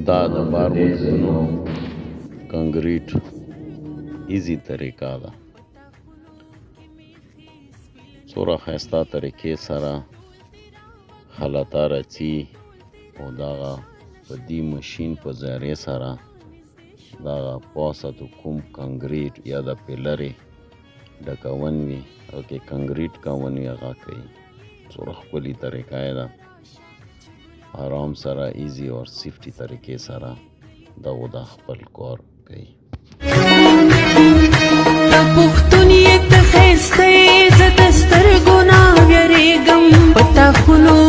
دا د بارمودونو کنکریټ ایزی طریقه ده. څومره ښایسته طریقې سره خلطه راځي او دغه په دې ماشین په ذریعې سره دغه پاسه د کوم کنکریټ یا د پیلرې ډکون وي او کې کنکریټ کون وي هغه کوي. څومره ښکلې طریقه یې ده. آرام سره ایزی او سیفټي طریقې سره دغه د خپل کار کوي. پښتون یې ته ښایسته یې زه د سترګو نه ویرېږم په تا خونو